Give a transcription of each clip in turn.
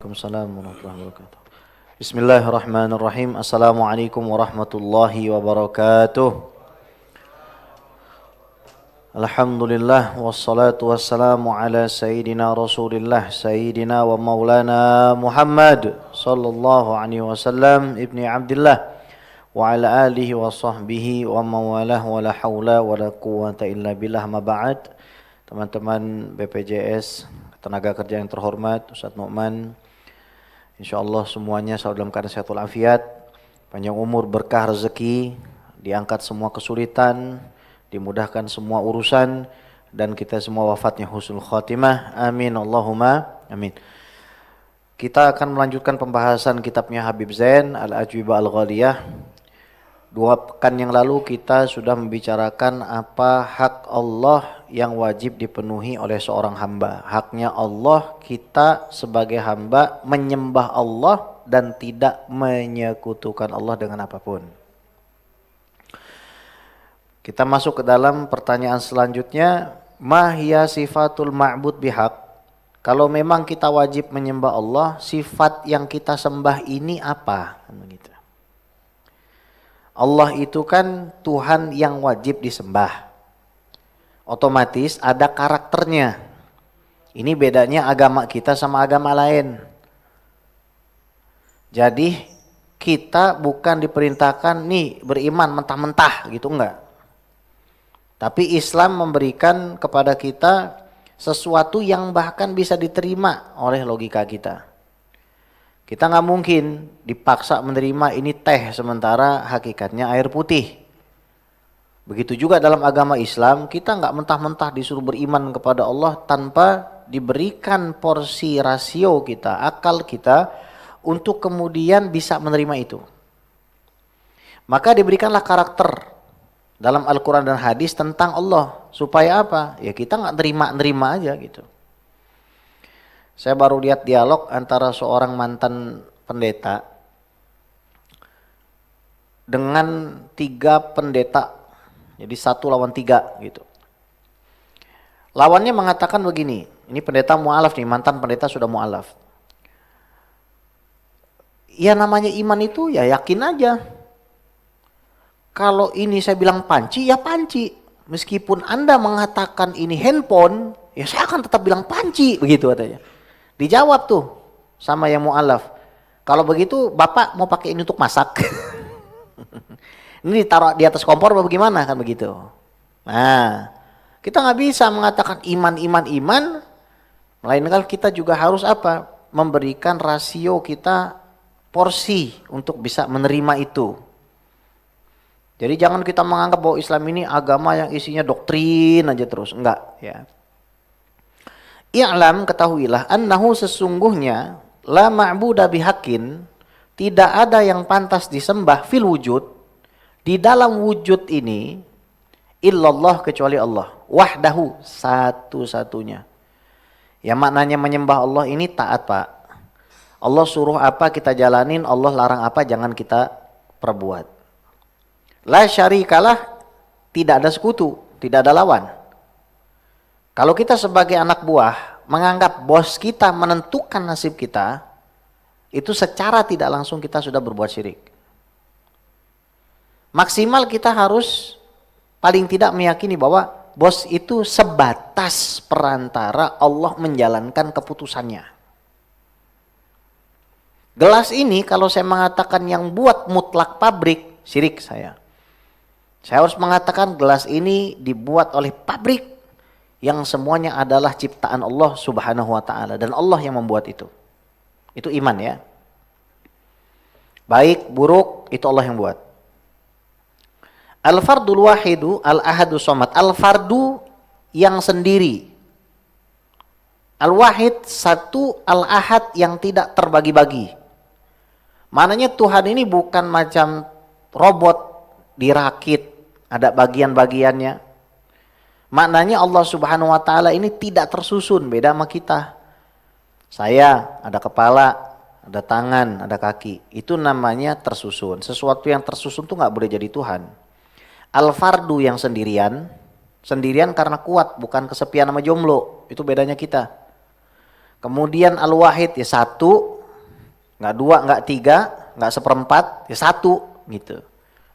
Waalaikumsalam warahmatullahi wabarakatuh. Bismillahirrahmanirrahim. Assalamualaikum warahmatullahi wabarakatuh. Alhamdulillah wassalatu wassalamu ala sayyidina Rasulillah sayyidina wa maulana Muhammad sallallahu alaihi wasallam ibni Abdullah wa ala alihi wa sahbihi wa mawalah wa la hawla wa la quwwata illa billah ma ba'd. Teman-teman BPJS, tenaga kerja yang terhormat, Ustaz Nu'man, insyaallah semuanya selalu dalam keadaan sehat walafiat, panjang umur, berkah rezeki, diangkat semua kesulitan, dimudahkan semua urusan, dan kita semua wafatnya husnul khatimah. Amin Allahumma amin. Kita akan melanjutkan pembahasan kitabnya Habib Zain Al-Ajwibah Al-Ghaliyah. 2 pekan yang lalu kita sudah membicarakan apa hak Allah yang wajib dipenuhi oleh seorang hamba. Haknya Allah, kita sebagai hamba menyembah Allah dan tidak menyekutukan Allah dengan apapun. Kita masuk ke dalam pertanyaan selanjutnya, ma hiya sifatul ma'bud bihaq? Kalau memang kita wajib menyembah Allah, sifat yang kita sembah ini apa? Begitu. Allah itu kan Tuhan yang wajib disembah. Otomatis ada karakternya. Ini bedanya agama kita sama agama lain. Jadi kita bukan diperintahkan nih beriman mentah-mentah gitu, enggak. Tapi Islam memberikan kepada kita sesuatu yang bahkan bisa diterima oleh logika kita. Kita nggak mungkin dipaksa menerima ini teh sementara hakikatnya air putih. Begitu juga dalam agama Islam, kita nggak mentah-mentah disuruh beriman kepada Allah tanpa diberikan porsi rasio kita, akal kita, untuk kemudian bisa menerima itu. Maka diberikanlah karakter dalam Al-Quran dan hadis tentang Allah. Supaya apa? Ya kita nggak nerima aja gitu. Saya baru lihat dialog antara seorang mantan pendeta dengan 3 pendeta. Jadi 1 lawan 3 gitu. Lawannya mengatakan begini, ini pendeta mu'alaf nih, mantan pendeta sudah mu'alaf. Ya namanya iman itu ya yakin aja. Kalau ini saya bilang panci, ya panci. Meskipun Anda mengatakan ini handphone, ya saya akan tetap bilang panci, begitu katanya. Dijawab tuh sama yang mu'alaf, kalau begitu Bapak mau pakai ini untuk masak? Ini ditaruh di atas kompor apa bagaimana kan begitu. Nah, kita nggak bisa mengatakan iman, melainkan kita juga harus apa? Memberikan rasio kita porsi untuk bisa menerima itu. Jadi jangan kita menganggap bahwa Islam ini agama yang isinya doktrin aja terus, enggak ya. I'lam, ketahuilah, annahu sesungguhnya la ma'buda bihaqqin, tidak ada yang pantas disembah fil wujud, di dalam wujud ini, illallah, kecuali Allah, wahdahu, satu-satunya. Ya maknanya menyembah Allah ini taat, Pak. Allah suruh apa kita jalanin, Allah larang apa jangan kita perbuat. La syarikalah, tidak ada sekutu, tidak ada lawan. Kalau kita sebagai anak buah menganggap bos kita menentukan nasib kita, itu secara tidak langsung kita sudah berbuat syirik. Maksimal kita harus paling tidak meyakini bahwa bos itu sebatas perantara Allah menjalankan keputusannya. Gelas ini kalau saya mengatakan yang buat mutlak pabrik, syirik saya. Saya harus mengatakan gelas ini dibuat oleh pabrik yang semuanya adalah ciptaan Allah Subhanahu wa ta'ala, dan Allah yang membuat itu. Itu iman ya. Baik, buruk, itu Allah yang buat. Al-fardul wahidu al-ahadu somad. Al-fardu yang sendiri. Al-wahid satu, al-ahad yang tidak terbagi-bagi. Maknanya Tuhan ini bukan macam robot dirakit, ada bagian-bagiannya. Maknanya Allah Subhanahu wa ta'ala ini tidak tersusun, beda sama kita. Saya ada kepala, ada tangan, ada kaki. Itu namanya tersusun. Sesuatu yang tersusun tuh nggak boleh jadi Tuhan. Al-fardu yang sendirian, sendirian karena kuat, bukan kesepian sama jomblo. Itu bedanya kita. Kemudian al-wahid ya satu, Nggak dua, nggak tiga, nggak seperempat, ya satu gitu.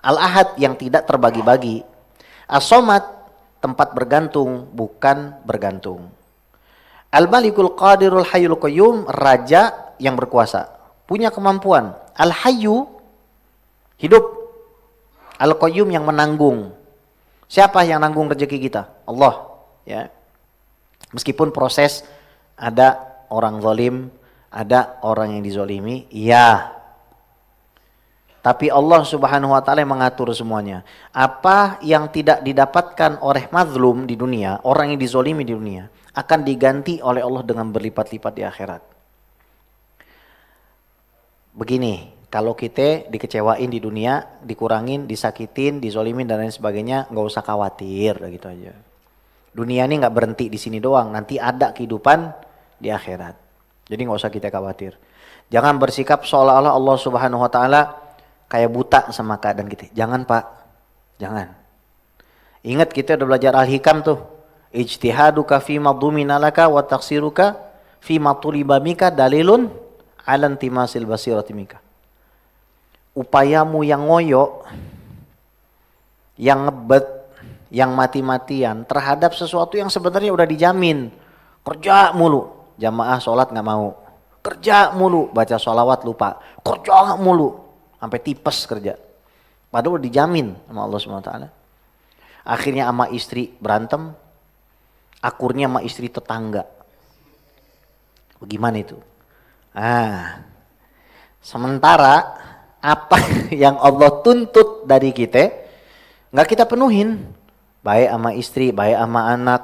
Al-Ahad yang tidak terbagi-bagi. As-Somad tempat bergantung, bukan bergantung. Al-Malikul Qadirul Hayyul Qayyum, raja yang berkuasa, punya kemampuan. Al-Hayyu, hidup. Al-Qayyum yang menanggung. Siapa yang nanggung rezeki kita? Allah, ya. Meskipun proses ada orang zalim, ada orang yang dizolimi, iya. Tapi Allah Subhanahu wa taala yang mengatur semuanya. Apa yang tidak didapatkan oleh mazlum di dunia, orang yang dizolimi di dunia, akan diganti oleh Allah dengan berlipat-lipat di akhirat. Begini, kalau kita dikecewain di dunia, dikurangin, disakitin, dizolimin dan lain sebagainya, nggak usah khawatir, gitu aja. Dunia ini nggak berhenti di sini doang, nanti ada kehidupan di akhirat. Jadi nggak usah kita khawatir. Jangan bersikap seolah-olah Allah Subhanahu wa taala kayak buta sama keadaan kita. Jangan, Pak. Jangan. Ingat kita udah belajar Al-Hikam tuh. Ijtihaduka fima dhumina laka wa taqsiruka fima tuliba mika dalilun ala intimasil basirati mika. Upayamu yang ngoyo, yang ngebet, yang mati-matian terhadap sesuatu yang sebenarnya udah dijamin. Kerja mulu, jamaah sholat nggak mau. Kerja mulu, baca sholawat lupa. Kerja mulu, sampai tipes kerja. Padahal udah dijamin sama Allah SWT. Akhirnya sama istri berantem, akurnya sama istri tetangga. Bagaimana itu? Sementara apa yang Allah tuntut dari kita nggak kita penuhin. Baik sama istri, baik sama anak,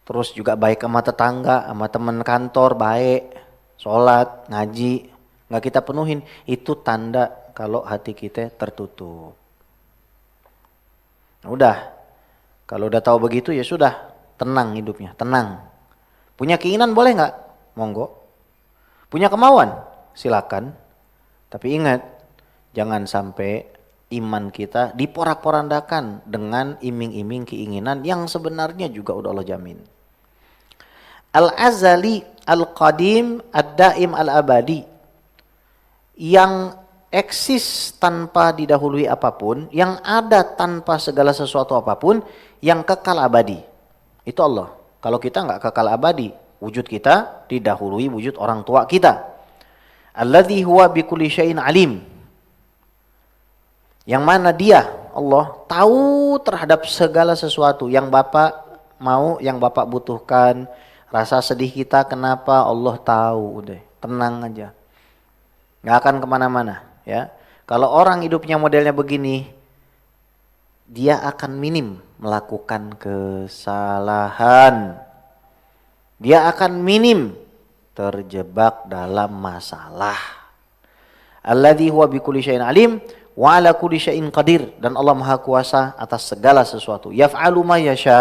terus juga baik sama tetangga, sama teman kantor, baik, sholat, ngaji, nggak kita penuhin. Itu tanda kalau hati kita tertutup. Udah, kalau udah tahu begitu ya sudah, tenang hidupnya, tenang. Punya keinginan boleh nggak? Monggo. Punya kemauan? Silakan. Tapi ingat, jangan sampai iman kita diporak-porandakan dengan iming-iming keinginan yang sebenarnya juga udah Allah jamin. Al-Azali, Al-Qadim, Ad-Daim, Al-Abadi. Yang eksis tanpa didahului apapun, yang ada tanpa segala sesuatu apapun, yang kekal abadi. Itu Allah. Kalau kita nggak kekal abadi, wujud kita didahului wujud orang tua kita. Alladzi huwa bikulli syai'in alim. Yang mana dia, Allah, tahu terhadap segala sesuatu yang Bapak mau, yang Bapak butuhkan. Rasa sedih kita kenapa, Allah tahu. Udah, tenang aja. Nggak akan kemana-mana. Ya. Kalau orang hidupnya modelnya begini, dia akan minim melakukan kesalahan. Dia akan minim terjebak dalam masalah. Alladzi huwa bikulli syai'in alim wa ala kulli syai'in qadir, dan Allah Maha Kuasa atas segala sesuatu. Yaf'alu ma yasha.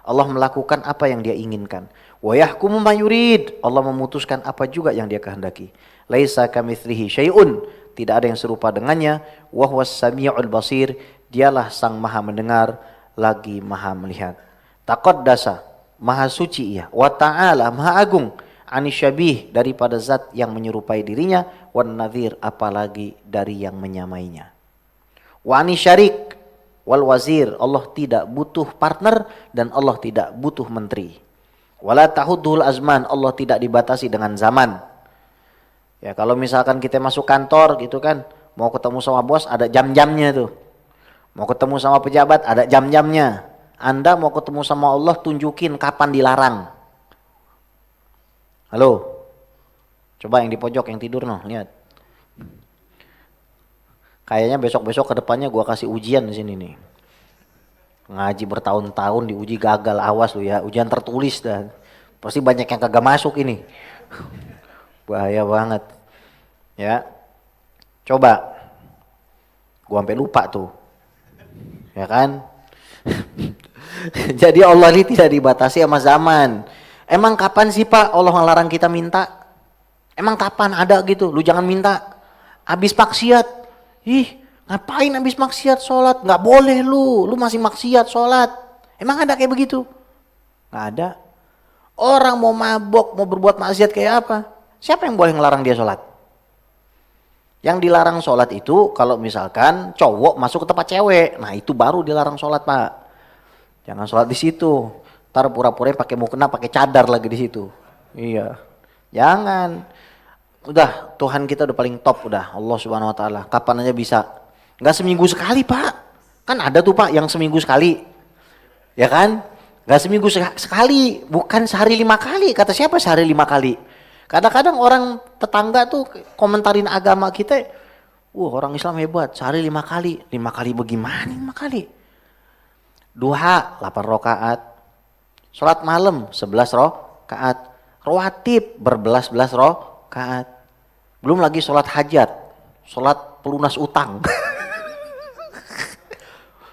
Allah melakukan apa yang Dia inginkan. Wa yahkumu ma yurid. Allah memutuskan apa juga yang Dia kehendaki. Laisa kamitslihi syai'un. Tidak ada yang serupa dengannya. Wa huwas samiul basir. Dialah Sang Maha mendengar lagi Maha melihat. Taqaddasa, Maha suci Ia. Wa ta'ala, Maha agung. Anisyabih, daripada zat yang menyerupai dirinya. Wan nadhir, apalagi dari yang menyamainya. Wa anisyarik wal wazir, Allah tidak butuh partner dan Allah tidak butuh menteri. Wala tahuddul azman, Allah tidak dibatasi dengan zaman. Ya, kalau misalkan kita masuk kantor gitu kan, mau ketemu sama bos ada jam-jamnya tuh. Mau ketemu sama pejabat ada jam-jamnya. Anda mau ketemu sama Allah tunjukin kapan dilarang. Halo, coba yang di pojok yang tidur noh, lihat. Kayaknya besok-besok ke depannya gua kasih ujian di sini nih. Ngaji bertahun-tahun diuji gagal, awas lu ya, ujian tertulis dah. Pasti banyak yang kagak masuk ini. Bahaya banget. Ya. Coba. Gua sampai lupa tuh. Ya kan? Jadi Allah ini tidak dibatasi sama zaman. Emang kapan sih Pak Allah ngelarang kita minta? Emang kapan ada gitu? Lu jangan minta. Habis maksiat. Ih, ngapain habis maksiat sholat? Nggak boleh lu masih maksiat sholat. Emang ada kayak begitu? Nggak ada. Orang mau mabok, mau berbuat maksiat kayak apa? Siapa yang boleh ngelarang dia sholat? Yang dilarang sholat itu kalau misalkan cowok masuk ke tempat cewek, nah itu baru dilarang sholat pak. Jangan sholat di situ. Ntar pura-pura pakai mukena, pakai cadar lagi di situ. Iya, jangan. Udah Tuhan kita udah paling top udah Allah Subhanahu Wa Taala. Kapan aja bisa. Nggak seminggu sekali pak. Kan ada tuh pak yang seminggu sekali, ya kan? Nggak seminggu sekali, bukan sehari 5 kali. Kata siapa sehari 5 kali? Kadang-kadang orang tetangga tuh komentarin agama kita, orang Islam hebat, sehari 5 kali. 5 kali bagaimana 5 kali? Duha 8 rakaat, sholat malam 11 rakaat, rawatib berbelas-belas rakaat. Belum lagi sholat hajat, sholat pelunas utang.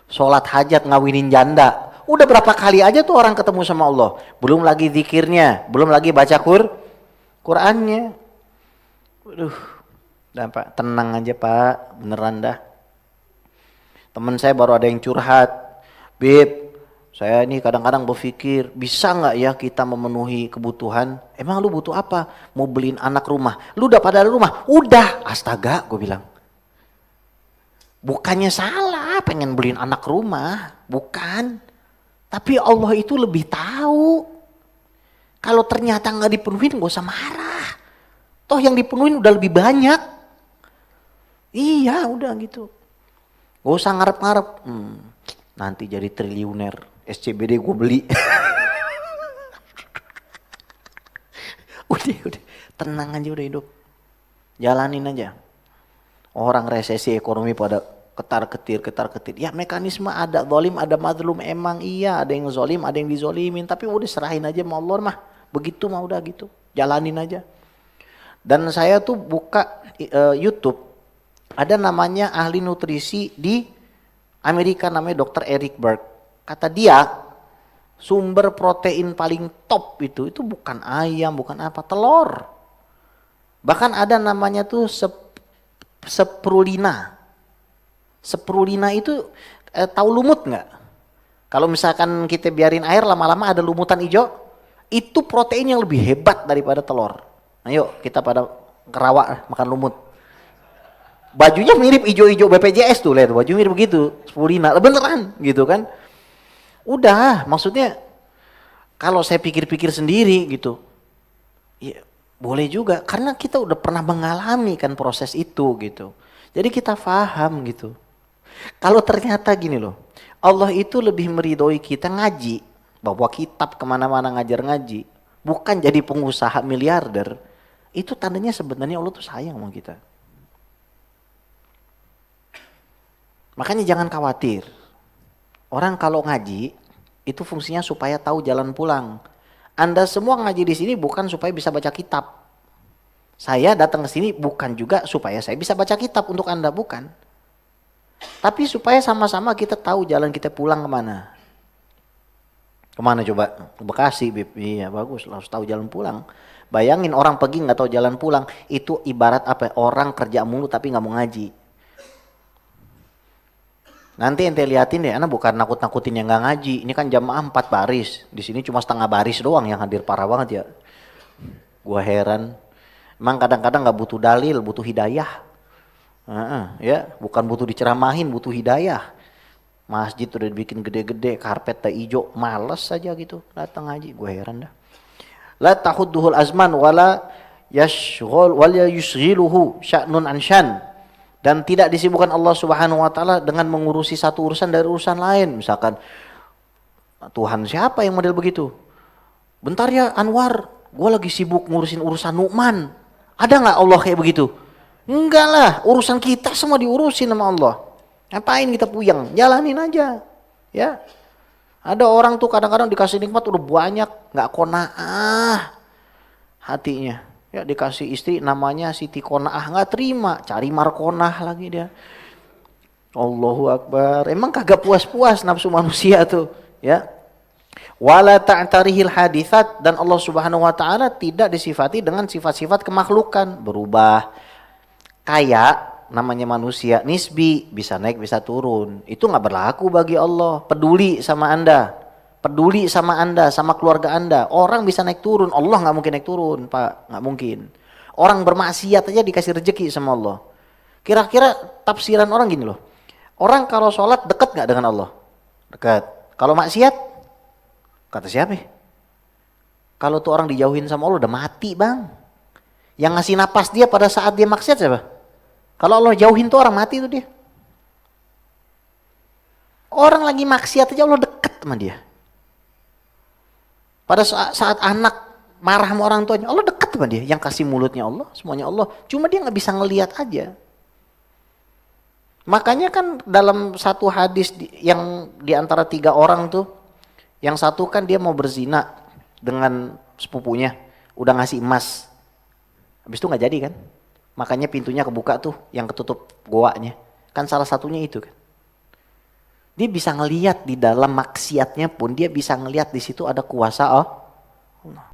Sholat hajat ngawinin janda. Udah berapa kali aja tuh orang ketemu sama Allah. Belum lagi zikirnya, belum lagi baca Qurannya. Waduh, dah pak, tenang aja pak, beneran dah. Temen saya baru ada yang curhat, Bib, saya ini kadang-kadang berpikir, bisa nggak ya kita memenuhi kebutuhan? Emang lu butuh apa? Mau beliin anak rumah? Lu udah pada ada rumah? Udah, astaga, gue bilang. Bukannya salah, pengen beliin anak rumah, bukan. Tapi Allah itu lebih tahu. Kalau ternyata nggak dipenuhin gak usah marah. Toh yang dipenuhin udah lebih banyak. Iya udah gitu. Gak usah ngarep-ngarep. Nanti jadi triliuner. SCBD gue beli. udah. Tenang aja udah hidup. Jalanin aja. Orang resesi ekonomi pada ketar-ketir. Ya mekanisme ada zalim, ada mazlum. Emang iya ada yang zalim, ada yang dizolimin. Tapi udah serahin aja sama Allah mah. Begitu mah udah gitu. Jalanin aja. Dan saya tuh buka YouTube. Ada namanya ahli nutrisi di Amerika namanya Dr. Eric Berg. Kata dia sumber protein paling top itu bukan ayam, bukan apa, telur. Bahkan ada namanya tuh Spirulina. Spirulina itu tahu lumut nggak? Kalau misalkan kita biarin air lama-lama ada lumutan hijau, itu protein yang lebih hebat daripada telur. Ayo kita pada kerawak makan lumut. Bajunya mirip hijau-hijau BPJS tuh, lihat baju mirip begitu, Spirulina, beneran gitu kan? Udah, maksudnya kalau saya pikir-pikir sendiri gitu, ya boleh juga karena kita udah pernah mengalami kan proses itu gitu. Jadi kita paham gitu. Kalau ternyata gini loh, Allah itu lebih meridhoi kita ngaji, bawa kitab kemana-mana ngajar ngaji, bukan jadi pengusaha miliarder. Itu tandanya sebenarnya Allah tuh sayang sama kita. Makanya jangan khawatir. Orang kalau ngaji itu fungsinya supaya tahu jalan pulang. Anda semua ngaji di sini bukan supaya bisa baca kitab. Saya datang ke sini bukan juga supaya saya bisa baca kitab untuk Anda, bukan. Tapi supaya sama-sama kita tahu jalan kita pulang kemana. Kemana coba? Ke Bekasi, Bib. Iya bagus, harus tahu jalan pulang. Bayangin orang pergi nggak tahu jalan pulang, itu ibarat apa? Orang kerja mulu tapi nggak mau ngaji. Nanti ente liatin deh, anak bukan nakut-nakutin yang nggak ngaji. Ini kan jamaah 4 baris, di sini cuma setengah baris doang yang hadir, parah banget ya. Gua heran. Emang kadang-kadang nggak butuh dalil, butuh hidayah. Ya, bukan butuh diceramahin, butuh hidayah. Masjid udah dibikin gede-gede, karpet tak hijau, males saja gitu datang ngaji. Gue heran dah. La tahudduhul azman wala yashghal wala yushghiluhu sya'nun anshan. Dan tidak disibukkan Allah Subhanahu wa taala dengan mengurusi satu urusan dari urusan lain. Misalkan Tuhan siapa yang model begitu? Bentar ya Anwar, gue lagi sibuk ngurusin urusan Nu'man. Ada nggak Allah kayak begitu? Enggak lah, urusan kita semua diurusin sama Allah. Ngapain kita puyeng? Jalanin aja. Ya. Ada orang tuh kadang-kadang dikasih nikmat udah banyak, nggak qanaah hatinya. Ya dikasih istri namanya Siti Qanaah, nggak terima, cari Markonah lagi dia. Allahu Akbar. Emang kagak puas-puas nafsu manusia tuh, ya. Wala ta'tarihil haditsat, dan Allah Subhanahu wa taala tidak disifati dengan sifat-sifat kemakhlukan, berubah. Kayak namanya manusia nisbi, bisa naik bisa turun. Itu nggak berlaku bagi Allah. Peduli sama Anda, peduli sama Anda, sama keluarga Anda. Orang bisa naik turun, Allah nggak mungkin naik turun, Pak, nggak mungkin. Orang bermaksiat aja dikasih rezeki sama Allah. Kira-kira tafsiran orang gini loh. Orang kalau sholat dekat nggak dengan Allah? Dekat. Kalau maksiat, kata siapa? Kalau tuh orang dijauhin sama Allah udah mati bang. Yang ngasih napas dia pada saat dia maksiat siapa? Kalau Allah jauhin tuh orang mati tuh dia. Orang lagi maksiat aja Allah dekat sama dia. Pada saat anak marah sama orang tuanya, Allah dekat sama dia. Yang kasih mulutnya Allah, semuanya Allah. Cuma dia nggak bisa ngelihat aja. Makanya kan dalam satu hadis yang di antara 3 orang tuh, yang satu kan dia mau berzina dengan sepupunya, udah ngasih emas. Habis itu nggak jadi kan? Makanya pintunya kebuka tuh, yang ketutup goanya. Kan salah satunya itu kan. Dia bisa ngelihat di dalam maksiatnya pun dia bisa ngelihat di situ ada kuasa Allah.